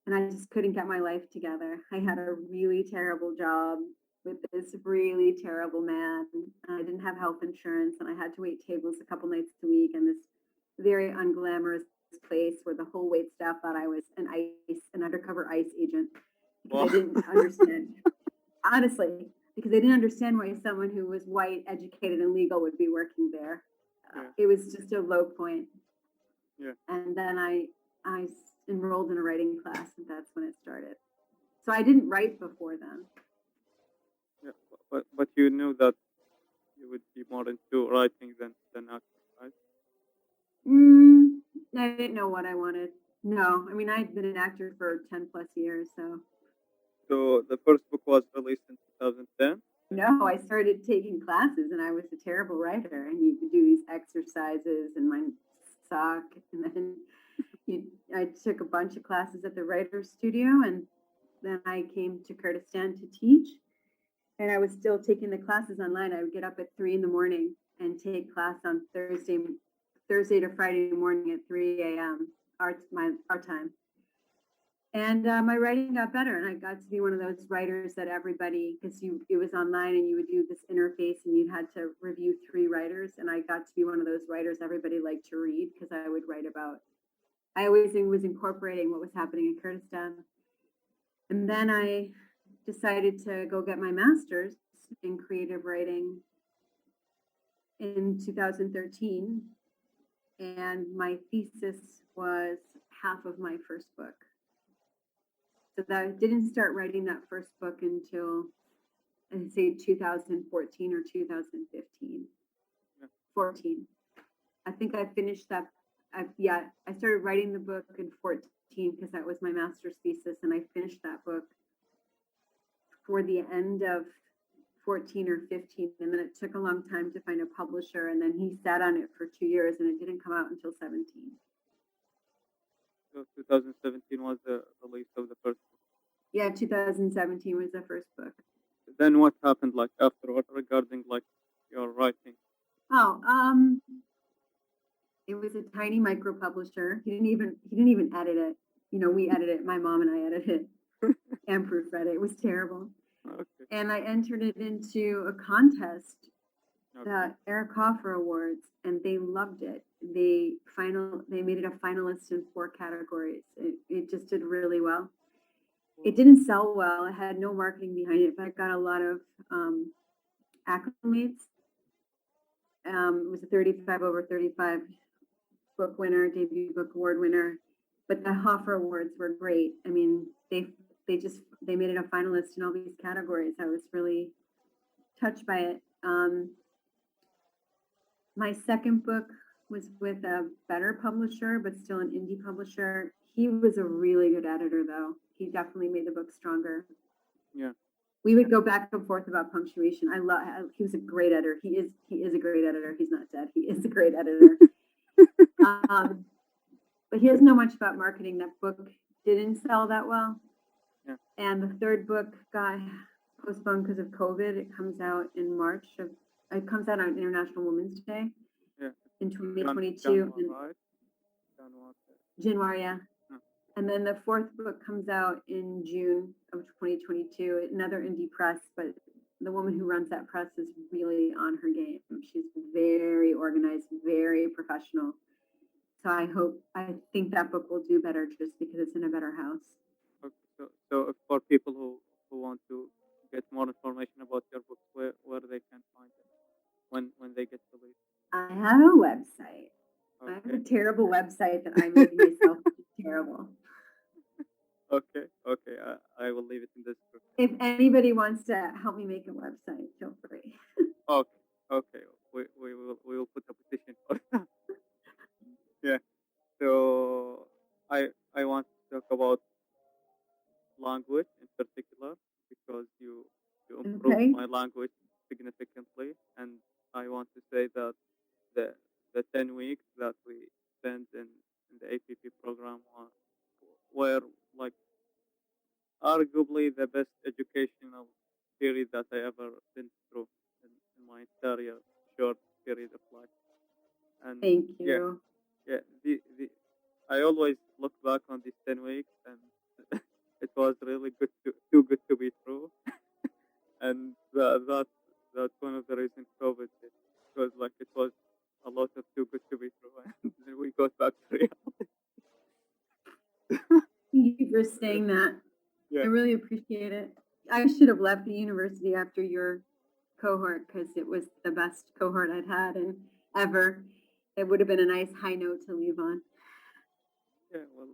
and I just couldn't get my life together. I had a really terrible job with this really terrible man. I didn't have health insurance, and I had to wait tables a couple nights a week in this very unglamorous place where the whole wait staff thought I was an undercover ICE agent, because I didn't understand. Honestly, because they didn't understand why someone who was white, educated, and legal would be working there. It was just a low point. And then I enrolled in a writing class, and that's when it started. So I didn't write before then. But you knew that you would be more into writing than acting, right? I didn't know what I wanted. No, I mean, I'd been an actor for 10 plus years, so. So the first book was released in 2010? No, I started taking classes, and I was a terrible writer, and you could do these exercises, and mine suck. And then I took a bunch of classes at the writer's studio, and then I came to Kurdistan to teach, and I was still taking the classes online. I would get up at 3 a.m. and take class on Thursday to Friday morning at 3 a.m. our time. And my writing got better, and I got to be one of those writers that everybody, because it was online, and you would do this interface, and you had to review 3 writers, and I got to be one of those writers everybody liked to read, because I would write about. I always was incorporating what was happening in Kurdistan. And then I decided to go get my master's in creative writing in 2013, and my thesis was half of my first book. So that I didn't start writing that first book until, I'd say, 2014 or 2015. 14. I think I finished that. I started writing the book in 14 because that was my master's thesis, and I finished that book for the end of 14 or 15, and then it took a long time to find a publisher, and then he sat on it for 2 years, and it didn't come out until 17. So 2017 was the release of the first book. Yeah, 2017 was the first book. Then what happened, like, afterward, regarding, like, your writing? It was a tiny micro publisher. He didn't even edit it. We edited it. My mom and I edited it and proofread it. It was terrible. Okay. And I entered it into a contest, the Eric Hoffer Awards, and they loved it. They made it a finalist in 4 categories. It just did really well. It didn't sell well. It had no marketing behind it, but it got a lot of accolades. It was a 35 over 35 book winner, debut book award winner. But the Hoffer Awards were great. I mean, they made it a finalist in all these categories. I was really touched by it. My second book was with a better publisher, but still an indie publisher. He was a really good editor, though. He definitely made the book stronger. Yeah. We would go back and forth about punctuation. He was a great editor. He is a great editor. He's not dead. He is a great editor. But he doesn't know much about marketing. That book didn't sell that well. Yeah. And the third book got postponed because of COVID. It comes out in March. It comes out on International Women's Day. Yeah. In 2022. January, yeah. Huh. And then the fourth book comes out in June of 2022. Another indie press, but the woman who runs that press is really on her game. She's very organized, very professional. So I think that book will do better just because it's in a better house. Okay. So for people who want to get more information about your books, where they can find it when they get to read? I have a website. Okay. I have a terrible website that I made myself. Terrible. Okay. I will leave it in the description. If anybody wants to help me make a website, feel free. Okay. We will put a petition for that. Yeah. So I want to talk about language in particular because you improved my language significantly, and I want to say that the 10 weeks that we spent in the APP program were like arguably the best educational period that I ever been through in my entire short period of life. And thank you. Yeah. I always look back on these 10 weeks, and it was really too good to be true. And that's one of the reasons COVID hit, because like it was a lot of too good to be true, and then we got back to reality. Thank you for saying that. Yeah. I really appreciate it. I should have left the university after your cohort because it was the best cohort I'd had and ever. It would have been a nice high note to leave on. Yeah, well,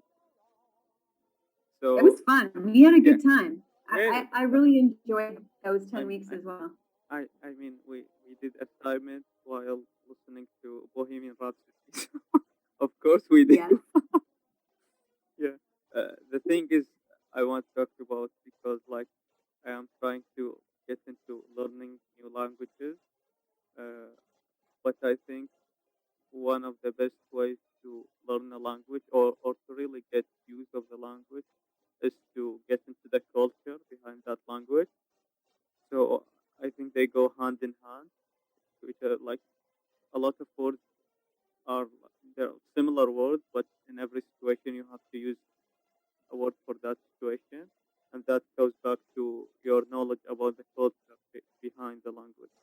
so it was fun. We had a good time. I really enjoyed those 10 weeks as well. I mean, we did assignments while listening to Bohemian Rhapsody. Of course we did. Yes. Yeah. The thing is, I want to talk about because like I am trying to get into learning new languages, but I think one of the best ways to learn a language or to really get use of the language is to get into the culture behind that language. So I think they go hand in hand, which are like a lot of words are they're similar words, but in every situation you have to use a word for that situation, and that goes back to your knowledge about the culture behind the language.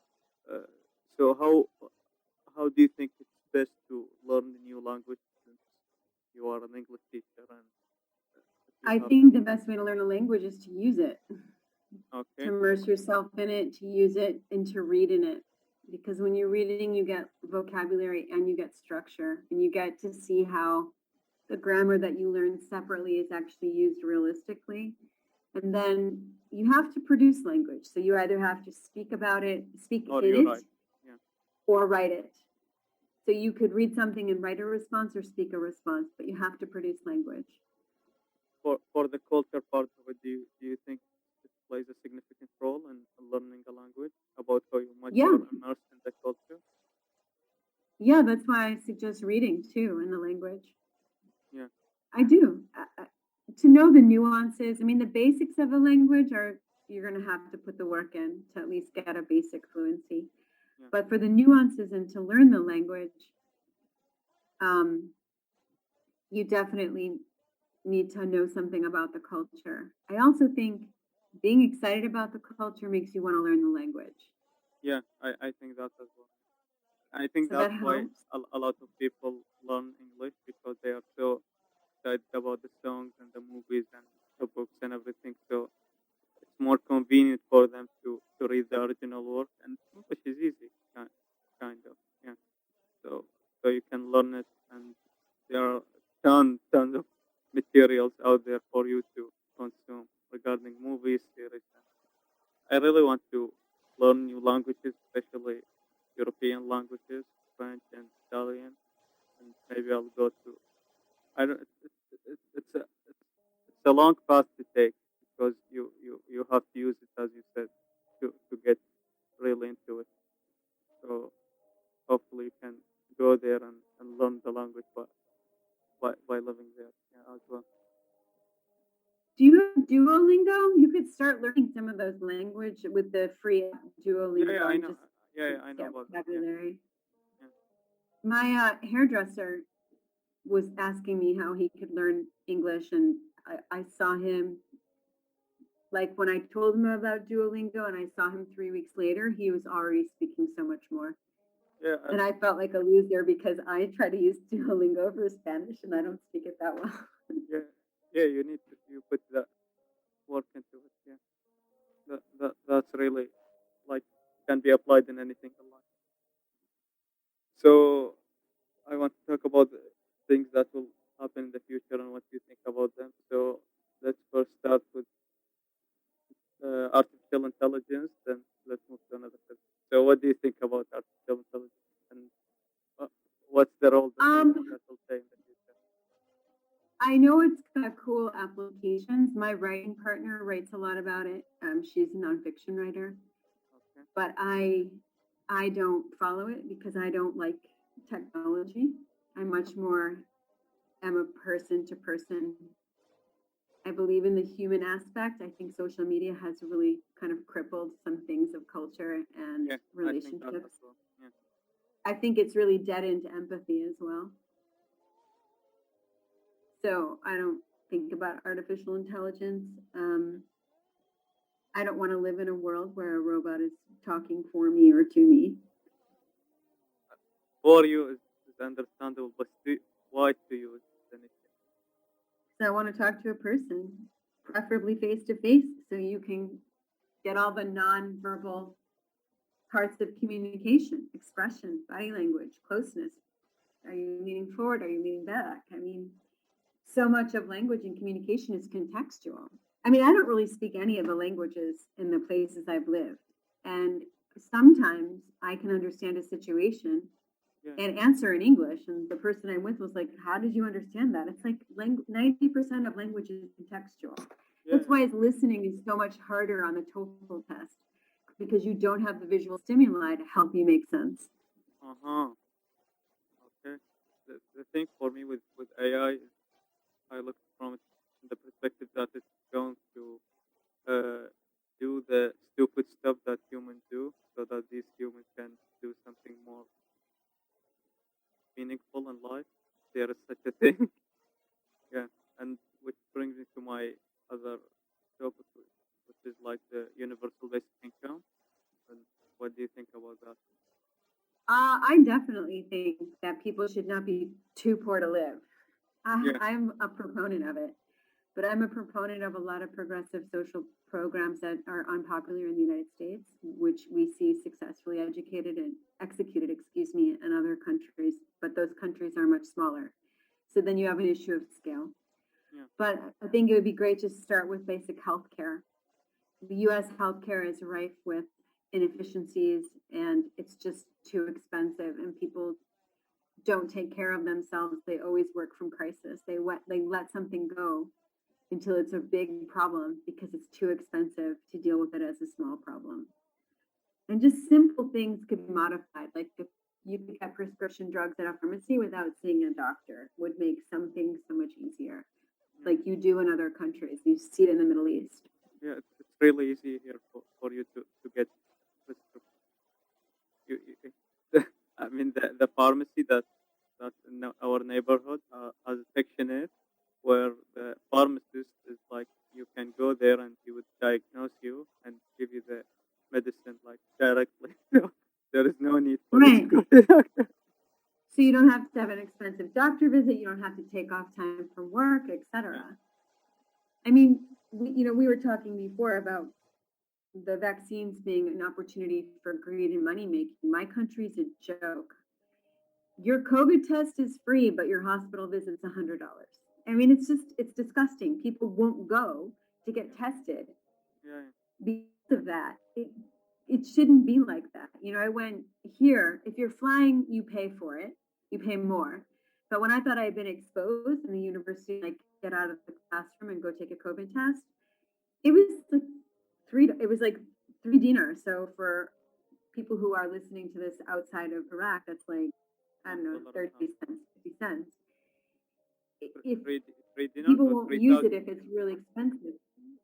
So how do you think it's best to learn a new language since you are an English teacher? And I think the best way to learn a language is to use it. Okay. To immerse yourself in it, to use it, and to read in it. Because when you're reading, you get vocabulary and you get structure, and you get to see how the grammar that you learn separately is actually used realistically. And then you have to produce language. So you either have to speak about it, speak in it, right. Yeah. or write it. So you could read something and write a response or speak a response, but you have to produce language. For the culture part of it, do you think it plays a significant role in learning a language about how you might are immersed in the culture? Yeah, that's why I suggest reading too in the language. Yeah. I do. To know the nuances, I mean, the basics of a language you're going to have to put the work in to at least get a basic fluency. Yeah. But for the nuances and to learn the language, you definitely need to know something about the culture. I also think being excited about the culture makes you want to learn the language. Yeah, I think that as well. I think that's why a lot of people learn English because they are so excited about the songs and the movies and the books and everything. So it's more convenient for them to read the original work, and English is easy, kind of. Yeah. So you can learn it, and there are tons of materials out there for you to consume, regardless regarding movies, series. And I really want to learn new languages, especially European languages, French and Italian, and maybe I'll go to. I don't. It's a long path to take because you have to use it as you said to get really into it. So hopefully you can go there and learn the language by living there, yeah, as well. Do you have Duolingo? You could start learning some of those language with the free app Yeah, Duolingo yeah, I and know. just Yeah, yeah, I know get about that. Yeah, vocabulary. yeah. My hairdresser was asking me how he could learn English, and I saw him like when I told him about Duolingo, and I saw him 3 weeks later, he was already speaking so much more. Yeah, And I felt like a loser because I try to use Duolingo for Spanish and I don't speak it that well. yeah, yeah. You need to you put that work into it. Yeah, that's really like can be applied in anything in life. So I want to talk about the things that will happen in the future and what you think about them. So let's first start with artificial intelligence, then let's move to another subject. So what do you think about artificial intelligence and uh, what's the role that you think Um, that will play in the future? I know it's got cool applications. My writing partner writes a lot about it. She's a nonfiction writer, Okay. but I don't follow it because I don't like technology. I much more am a person to person. I believe in the human aspect. I think social media has really kind of crippled some things of culture and Yeah, I think that as relationships. well. Yeah. I think it's really dead into empathy as well. So I don't think about artificial intelligence. I don't want to live in a world where a robot is talking for me or to me. For you is understandable, but why to you is the next thing. So I want to talk to a person, preferably face to face, so you can get all the nonverbal parts of communication, expression, body language, closeness. Are you leaning forward? Are you leaning back? I mean, so much of language and communication is contextual. I mean, I don't really speak any of the languages in the places I've lived. And sometimes I can understand a situation Yeah, and answer in English. And the person I'm with was like, how did you understand that? It's like 90% of language is contextual. yeah, That's why listening is so much harder on the TOEFL test because you don't have the visual stimuli to help you make sense. uh huh. Okay. The thing for me with AI is I look from it in the perspective that it's going to uh, do the stupid stuff that humans do, so that these humans can do something more meaningful in life. There is such a thing. Yeah, and which brings me to my other topic, which is like the universal basic income. And what do you think about that? I definitely think that people should not be too poor to live. Yeah, I'm a proponent of it, but I'm a proponent of a lot of progressive social programs that are unpopular in the United States, which we see successfully educated and executed, excuse me, in other countries, but those countries are much smaller. So then you have an issue of scale. yeah, But I think it would be great to start with basic health care. The US healthcare is rife with inefficiencies and it's just too expensive and people don't take care of themselves. They always work from crisis. They let something go until it's a big problem because it's too expensive to deal with it as a small problem. And just simple things could be modified. Like if you could get prescription drugs at a pharmacy without seeing a doctor would make some things so much easier. yeah, Like you do in other countries. You see it in the Middle East. yeah. It's really easy here for you to get prescription. I mean, the pharmacy that in our neighborhood has a section in it where the pharmacist is like, you can go there and he would diagnose you and give you the medicine like directly. So there is no need for you to Right. go to the doctor. So you don't have to have an expensive doctor visit. You don't have to take off time from work, Yeah, etc. I mean, we were talking before about the vaccines being an opportunity for greed and money making. My country's a joke. Your COVID test is free, but your hospital visit's $100. I mean, it's disgusting. People won't go to get tested Yeah. because of that. It shouldn't be like that. You know, I went here, if you're flying, you pay for it, you pay more. But when I thought I had been exposed in the university, like get out of the classroom and go take a COVID test, it was like it was like 3 dinars. So for people who are listening to this outside of Iraq, that's like, I don't know, $1 and 30 a half. cents, 50 cents. Thr- If three dinars people or won't three use it thousand. if it's really expensive,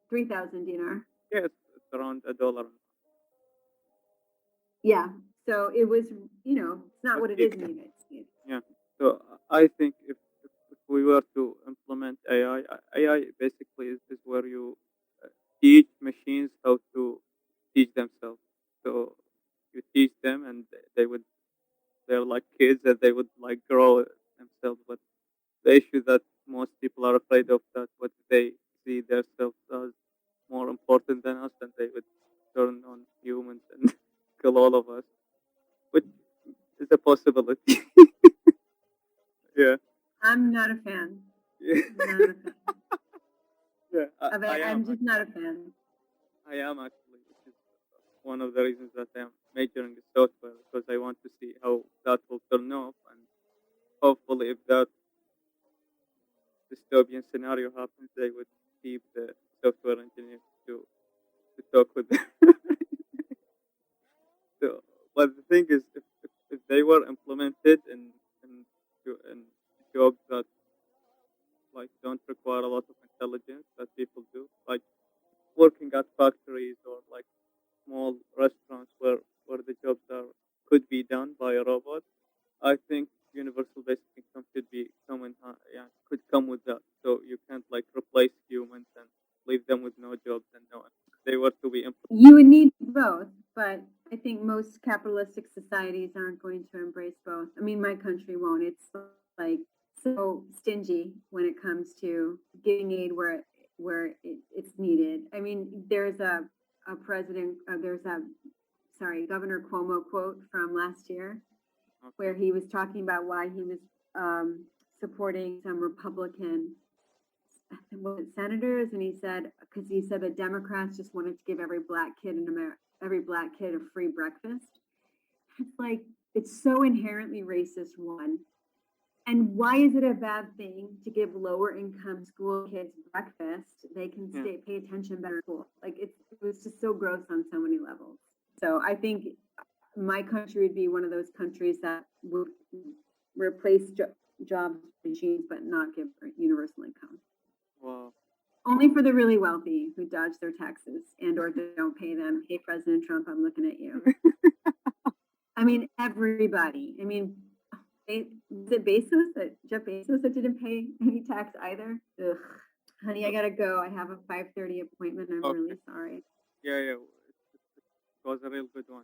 3,000 dinar. Yes, it's around $1. Yeah. So it was, it's not But what it you, is in the United States. yeah. So I think if we were to implement AI basically is where you teach machines how to teach themselves. So you teach them, and they're like kids, and they would like grow themselves. But the issue that most people are afraid of, that what they see themselves as more important than us, and they would turn on humans and kill all of us, which is a possibility. Yeah. I'm not a fan. Yeah. Not a fan Yeah, of I it. am I'm just not a fan. I am actually, which is one of the reasons that I am majoring in software, because I want to see how that will turn off, and hopefully, if that dystopian scenario happens, they would keep the software engineers to talk with them. So, but the thing is, if they were implemented in jobs that like don't require a lot of intelligence that people do, like working at factories or like small restaurants where the jobs are could be done by a robot, I think universal basic income should be coming. Yeah, could come with that. So you can't like replace humans and leave them with no jobs and no. If they were to be implemented. You would need both, but I think most capitalistic societies aren't going to embrace both. I mean, my country won't. It's like so stingy when it comes to giving aid it's needed. I mean, there's a president. There's a Governor Cuomo quote from last year where he was talking about why he was supporting some Republican senators, and he said because the Democrats just wanted to give every black kid a free breakfast. It's like it's so inherently racist. One, and why is it a bad thing to give lower income school kids breakfast? They can pay attention better in school. Like it was just so gross on so many levels. So I think my country would be one of those countries that would replace jobs machines, but not give universal income. Wow. Only for the really wealthy who dodge their taxes and or don't pay them. Hey, President Trump, I'm looking at you. I mean, everybody. I mean, was it Jeff Bezos that didn't pay any tax either? Ugh. Honey, I gotta go. I have a 5:30 appointment. I'm really sorry. Yeah. It was a real good one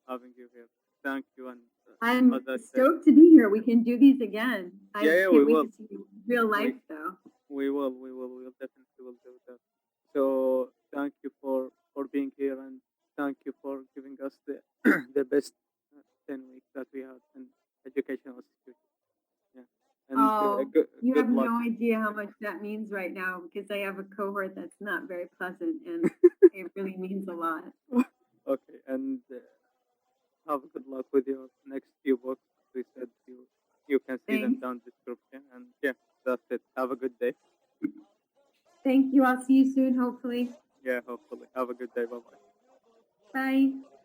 having you here. Thank you, and I'm as I said, stoked to be here. We can do these again. I we can't wait will. to see real life though. We will. We will definitely will do that. So thank you for being here, and thank you for giving us the the best 10 weeks that we had in educational institution. Yeah, and Oh, you good have luck. no idea how much that means right now because I have a cohort that's not very pleasant and it really means a lot. Okay, and have good luck with your next few books. We said you can see them Thanks. down description, and yeah, that's it. Have a good day. Thank you. I'll see you soon, hopefully. Yeah, hopefully. Have a good day. Bye bye. Bye.